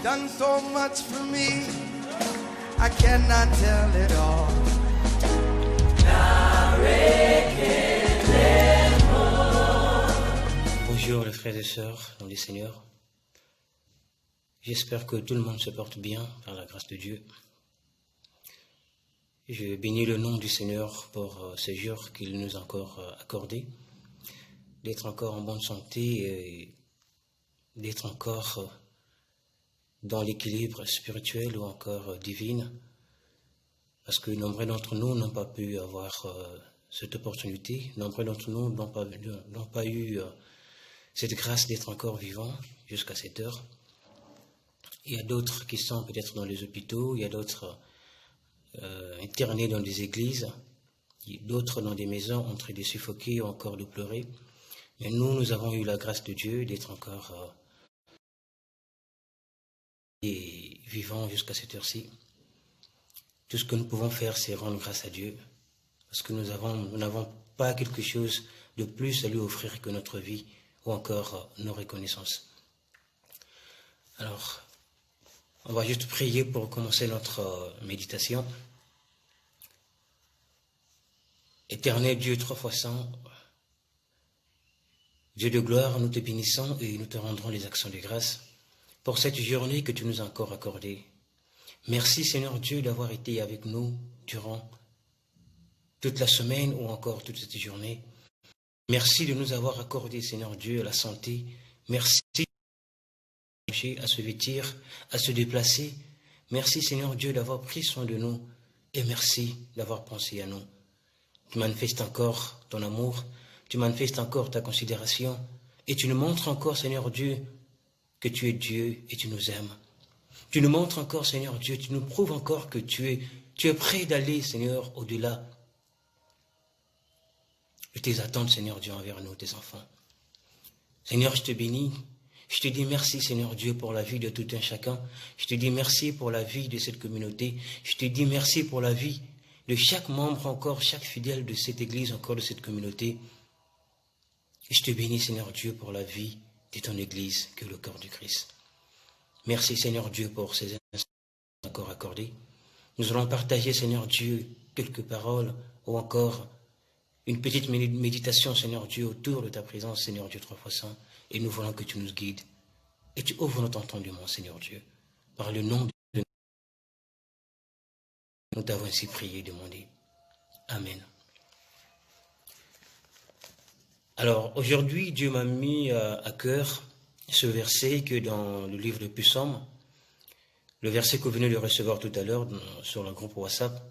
done so much for me, I cannot tell it all. Bonjour les frères et sœurs dans le Seigneur. J'espère que tout le monde se porte bien par la grâce de Dieu. Je bénis le nom du Seigneur pour ce jour qu'il nous a encore accordé, d'être encore en bonne santé et d'être encore dans l'équilibre spirituel ou encore divin, parce que nombreux d'entre nous n'ont pas pu avoir cette opportunité, nombreux d'entre nous n'ont pas eu cette grâce d'être encore vivants jusqu'à cette heure. Il y a d'autres qui sont peut-être dans les hôpitaux, il y a d'autres internés dans des églises, d'autres dans des maisons en train de suffoquer ou encore de pleurer. Mais nous avons eu la grâce de Dieu d'être encore vivants jusqu'à cette heure-ci. Tout ce que nous pouvons faire, c'est rendre grâce à Dieu, parce que nous n'avons pas quelque chose de plus à lui offrir que notre vie ou encore nos reconnaissances. Alors, on va juste prier pour commencer notre méditation. Éternel Dieu, 3 fois saint, Dieu de gloire, nous te bénissons et nous te rendrons les actions de grâce pour cette journée que tu nous as encore accordée. Merci Seigneur Dieu d'avoir été avec nous durant toute la semaine ou encore toute cette journée. Merci de nous avoir accordé, Seigneur Dieu, la santé. Merci à se vêtir, à se déplacer. Merci, Seigneur Dieu, d'avoir pris soin de nous. Et merci d'avoir pensé à nous. Tu manifestes encore ton amour. Tu manifestes encore ta considération. Et tu nous montres encore, Seigneur Dieu, que tu es Dieu et tu nous aimes. Tu nous montres encore, Seigneur Dieu, tu nous prouves encore que tu es prêt d'aller, Seigneur, au-delà de tes attentes, Seigneur Dieu, envers nous, tes enfants. Seigneur, je te bénis. Je te dis merci, Seigneur Dieu, pour la vie de tout un chacun. Je te dis merci pour la vie de cette communauté. Je te dis merci pour la vie de chaque membre encore, chaque fidèle de cette église, encore de cette communauté. Et je te bénis, Seigneur Dieu, pour la vie de ton église, que le corps du Christ. Merci, Seigneur Dieu, pour ces instants encore accordés. Nous allons partager, Seigneur Dieu, quelques paroles ou encore une petite méditation, Seigneur Dieu, autour de ta présence, Seigneur Dieu, 3 fois saint. Et nous voulons que tu nous guides. Et tu ouvres notre entendement, Seigneur Dieu. Par le nom de nous t'avons ainsi prié et demandé. Amen. Alors, aujourd'hui, Dieu m'a mis à cœur ce verset que dans le livre de Psaume, le verset que vous venez de recevoir tout à l'heure sur le groupe WhatsApp,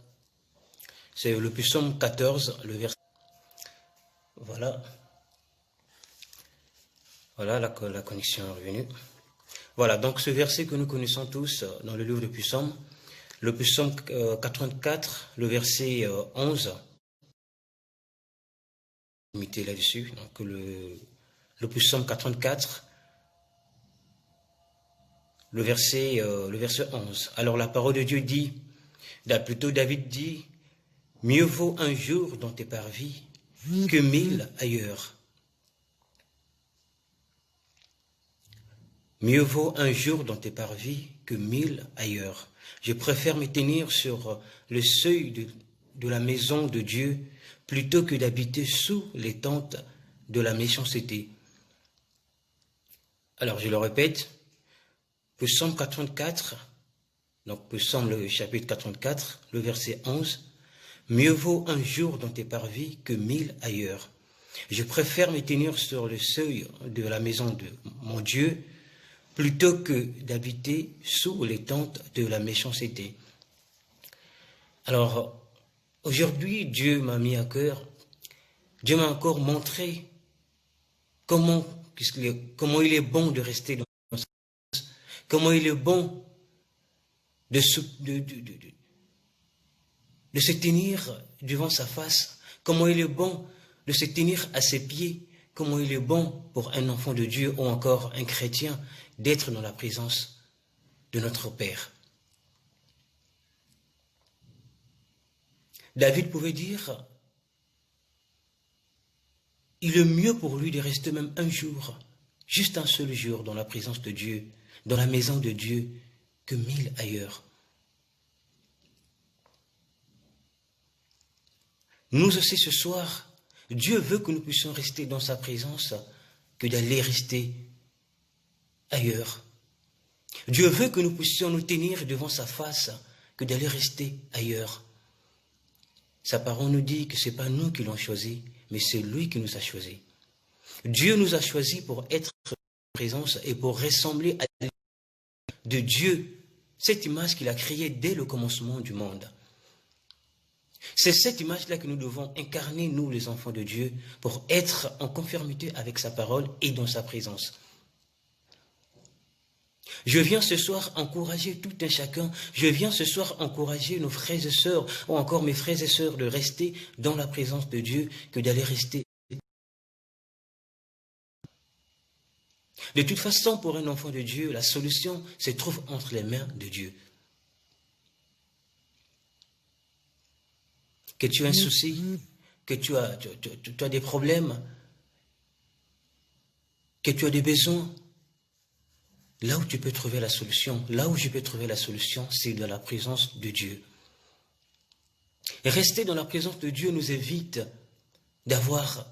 c'est le Psaume 14, le verset. Voilà, la connexion est revenue. Voilà, donc ce verset que nous connaissons tous dans le livre de Psaume, le Psaume 84, le verset 11. Limité là-dessus, donc le Psaume 84, le verset 11. Alors la parole de Dieu dit, plutôt David dit, mieux vaut un jour dans tes parvis que 1000 ailleurs. Mieux vaut un jour dans tes parvis que 1000 ailleurs. Je préfère me tenir sur le seuil de la maison de Dieu plutôt que d'habiter sous les tentes de la méchanceté. Alors je le répète, Psaume 84, donc Psaume le chapitre 84, le verset 11, mieux vaut un jour dans tes parvis que 1000 ailleurs. Je préfère me tenir sur le seuil de la maison de mon Dieu plutôt que d'habiter sous les tentes de la méchanceté. Alors, aujourd'hui, Dieu m'a mis à cœur, Dieu m'a encore montré comment il est bon de rester dans sa présence, comment il est bon de se tenir devant sa face, comment il est bon de se tenir à ses pieds, comment il est bon pour un enfant de Dieu ou encore un chrétien d'être dans la présence de notre Père. David pouvait dire, il est mieux pour lui de rester même un jour, juste un seul jour dans la présence de Dieu, dans la maison de Dieu, que 1000 ailleurs. Nous aussi ce soir, Dieu veut que nous puissions rester dans sa présence que d'aller rester ailleurs. Dieu veut que nous puissions nous tenir devant sa face que d'aller rester ailleurs. Sa parole nous dit que ce n'est pas nous qui l'avons choisi, mais c'est lui qui nous a choisis. Dieu nous a choisis pour être en présence et pour ressembler à l'image de Dieu, cette image qu'il a créée dès le commencement du monde. C'est cette image-là que nous devons incarner, nous les enfants de Dieu, pour être en conformité avec sa parole et dans sa présence. Je viens ce soir encourager tout un chacun, je viens ce soir encourager nos frères et sœurs, ou encore mes frères et sœurs, de rester dans la présence de Dieu que d'aller rester. De toute façon, pour un enfant de Dieu, la solution se trouve entre les mains de Dieu. Que tu as un souci, que tu as des problèmes, que tu as des besoins, là où tu peux trouver la solution, là où je peux trouver la solution, c'est dans la présence de Dieu. Et rester dans la présence de Dieu nous évite d'avoir...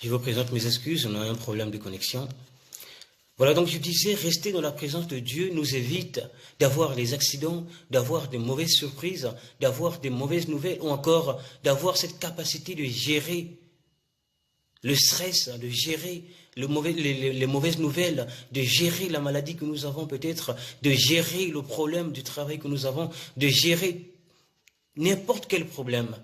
Je vous présente mes excuses, on a un problème de connexion. Voilà, donc je disais, rester dans la présence de Dieu nous évite d'avoir les accidents, d'avoir de mauvaises surprises, d'avoir de mauvaises nouvelles, ou encore d'avoir cette capacité de gérer le stress, de gérer les mauvaises nouvelles, de gérer la maladie que nous avons peut-être, de gérer le problème du travail que nous avons, de gérer n'importe quel problème.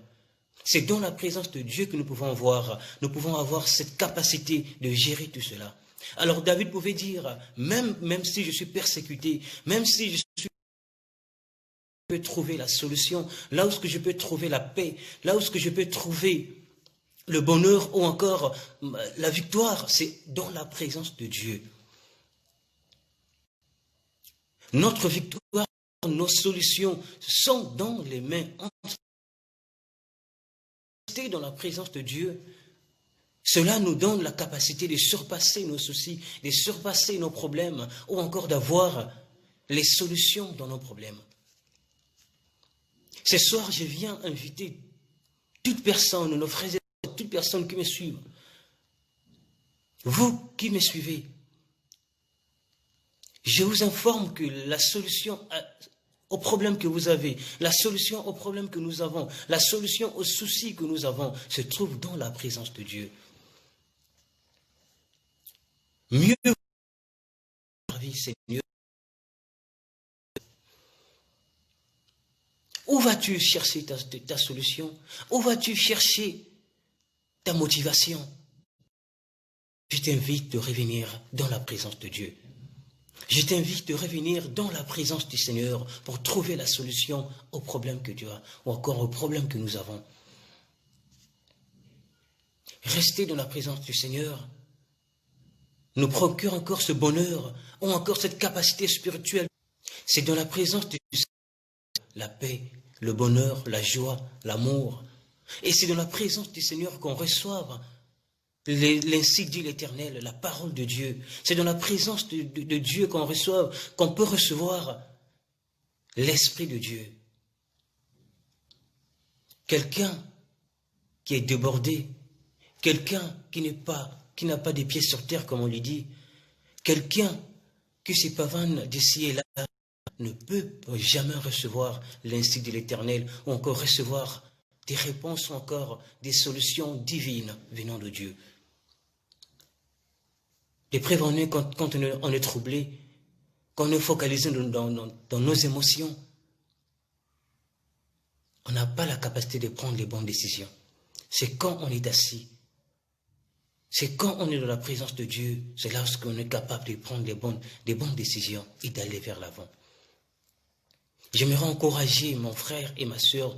C'est dans la présence de Dieu que nous pouvons avoir cette capacité de gérer tout cela. Alors David pouvait dire, même si je suis persécuté, même si je peux trouver la solution, là où je peux trouver la paix, là où je peux trouver le bonheur ou encore la victoire, c'est dans la présence de Dieu. Notre victoire, nos solutions sont dans les mains. Rester dans la présence de Dieu, cela nous donne la capacité de surpasser nos soucis, de surpasser nos problèmes ou encore d'avoir les solutions dans nos problèmes. Ce soir, je viens inviter toute personne, nos frères et sœurs, toute personne qui me suit. Vous qui me suivez, je vous informe que la solution au problème que vous avez, la solution au problème que nous avons, la solution aux soucis que nous avons se trouve dans la présence de Dieu. Mieux c'est mieux. Où vas-tu chercher ta solution? Où vas-tu chercher ta motivation? Je t'invite de revenir dans la présence de Dieu. Je t'invite de revenir dans la présence du Seigneur pour trouver la solution aux problèmes que tu as ou encore aux problèmes que nous avons. Rester dans la présence du Seigneur nous procure encore ce bonheur ou encore cette capacité spirituelle. C'est dans la présence du Seigneur la paix, le bonheur, la joie, l'amour. Et c'est dans la présence du Seigneur qu'on reçoit l'ainsi dit l'Éternel, la parole de Dieu. C'est dans la présence de Dieu qu'on peut recevoir l'Esprit de Dieu. Quelqu'un qui est débordé, quelqu'un qui n'a pas des pieds sur terre, comme on lui dit, quelqu'un qui se pavane d'ici et là, ne peut jamais recevoir l'instinct de l'Éternel, ou encore recevoir des réponses, ou encore des solutions divines venant de Dieu. De prévenir quand on est troublé, quand on est focalisé dans nos émotions, on n'a pas la capacité de prendre les bonnes décisions. C'est quand on est assis, c'est quand on est dans la présence de Dieu, c'est là qu'on est capable de prendre des bonnes décisions et d'aller vers l'avant. J'aimerais encourager mon frère et ma sœur,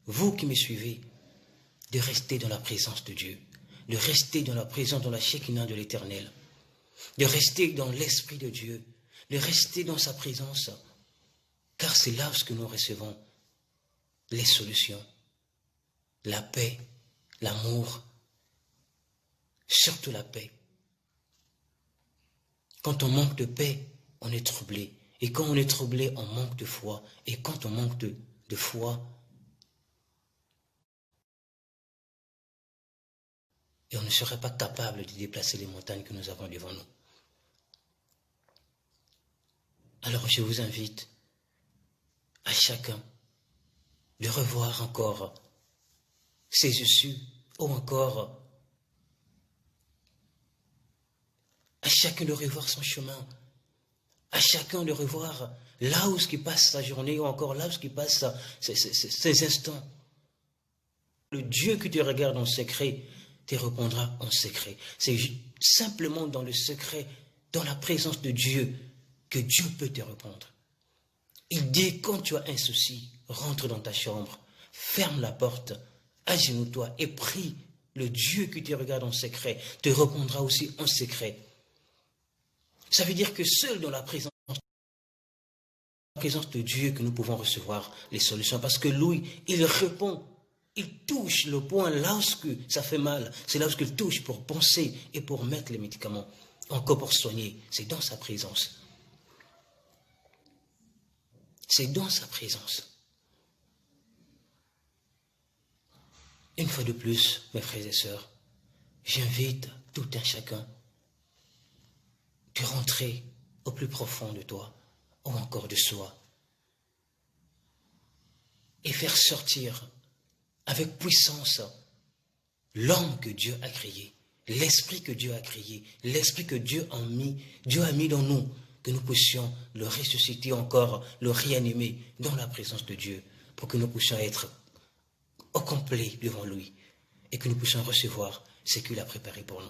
vous qui me suivez, de rester dans la présence de Dieu, de rester dans la présence, dans la Shekinah de l'Éternel, de rester dans l'Esprit de Dieu, de rester dans sa présence, car c'est là où nous recevons les solutions, la paix, l'amour, surtout la paix. Quand on manque de paix, on est troublé. Et quand on est troublé, on manque de foi. Et quand on manque de foi, et on ne serait pas capable de déplacer les montagnes que nous avons devant nous. Alors je vous invite à chacun de revoir encore ses issues ou encore à chacun de revoir son chemin, à chacun de revoir là où il passe sa journée ou encore là où il passe ses instants. Le Dieu qui te regarde en secret te répondra en secret. C'est simplement dans le secret, dans la présence de Dieu, que Dieu peut te répondre. Il dit, quand tu as un souci, rentre dans ta chambre, ferme la porte, agenouille-toi et prie. Le Dieu qui te regarde en secret te répondra aussi en secret. Ça veut dire que seul dans la présence de Dieu que nous pouvons recevoir les solutions. Parce que lui, il répond. Il touche le point là où ça fait mal. C'est là où il touche pour penser et pour mettre les médicaments. Encore pour soigner. C'est dans sa présence. C'est dans sa présence. Une fois de plus, mes frères et sœurs, j'invite tout un chacun de rentrer au plus profond de toi, ou encore de soi, et faire sortir avec puissance l'homme que Dieu a créé, l'esprit que Dieu a créé, l'esprit que Dieu a mis dans nous, que nous puissions le ressusciter encore, le réanimer dans la présence de Dieu, pour que nous puissions être au complet devant lui, et que nous puissions recevoir ce qu'il a préparé pour nous.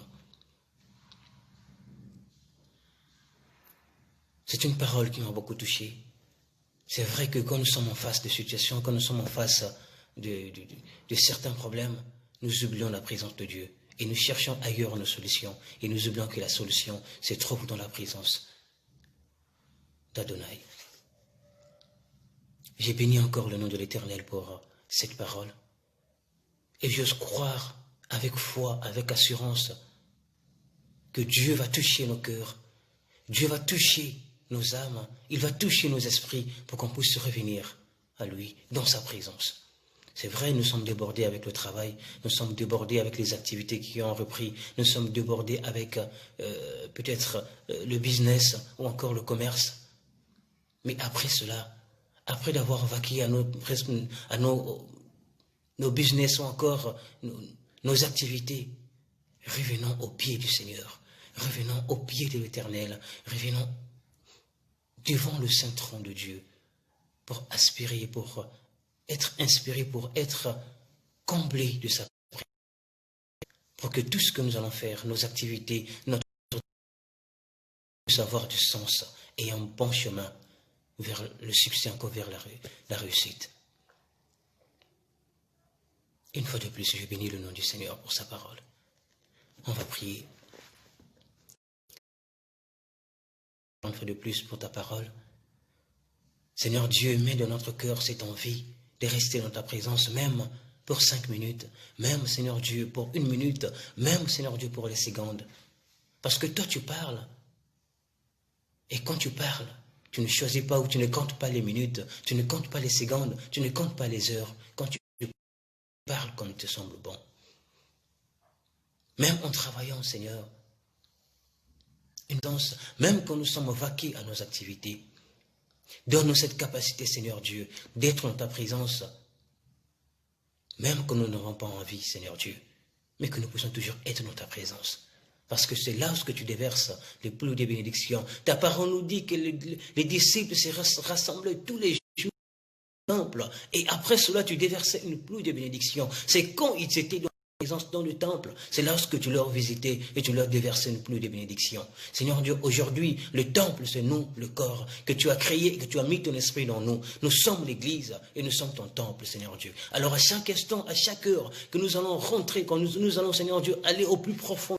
C'est une parole qui m'a beaucoup touché. C'est vrai que quand nous sommes en face de situations, quand nous sommes en face de certains problèmes, nous oublions la présence de Dieu et nous cherchons ailleurs nos solutions et nous oublions que la solution se trouve dans la présence d'Adonai. J'ai béni encore le nom de l'Éternel pour cette parole et j'ose croire avec foi, avec assurance que Dieu va toucher nos cœurs, Dieu va toucher nos âmes, il va toucher nos esprits pour qu'on puisse revenir à lui dans sa présence. C'est vrai, nous sommes débordés avec le travail, nous sommes débordés avec les activités qui ont repris, nous sommes débordés avec peut-être le business ou encore le commerce. Mais après cela, après d'avoir vaqué à nos business ou encore nos activités, revenons au pied du Seigneur, revenons au pied de l'Éternel, revenons devant le saint trône de Dieu pour aspirer, pour être inspiré, pour être comblé de sa présence, pour que tout ce que nous allons faire, nos activités, notre puisse avoir du sens et un bon chemin vers le succès, encore vers la réussite. Une fois de plus, je bénis le nom du Seigneur pour sa parole. On va prier. Une fois de plus pour ta parole. Seigneur Dieu, mets dans notre cœur cette envie de rester dans ta présence, même pour 5 minutes, même Seigneur Dieu pour 1 minute, même Seigneur Dieu pour les secondes. Parce que toi tu parles. Et quand tu parles, tu ne choisis pas ou tu ne comptes pas les minutes, tu ne comptes pas les secondes, tu ne comptes pas les heures. Quand tu parles comme il te semble bon. Même en travaillant, Seigneur, même quand nous sommes vaqués à nos activités, donne-nous cette capacité, Seigneur Dieu, d'être dans ta présence, même quand nous n'aurons pas envie, Seigneur Dieu, mais que nous puissions toujours être dans ta présence. Parce que c'est là où tu déverses les plus des bénédictions. Ta parole nous dit que les disciples se rassemblaient tous les jours au temple, et après cela, tu déversais une pluie de bénédictions. C'est quand ils étaient dans le temple, c'est lorsque tu leur visitais et tu leur déversais une pluie de bénédictions. Seigneur Dieu, aujourd'hui, le temple, c'est nous, le corps, que tu as créé et que tu as mis ton esprit dans nous. Nous sommes l'église et nous sommes ton temple, Seigneur Dieu. Alors à chaque instant, à chaque heure que nous allons rentrer, quand nous allons, Seigneur Dieu, aller au plus profond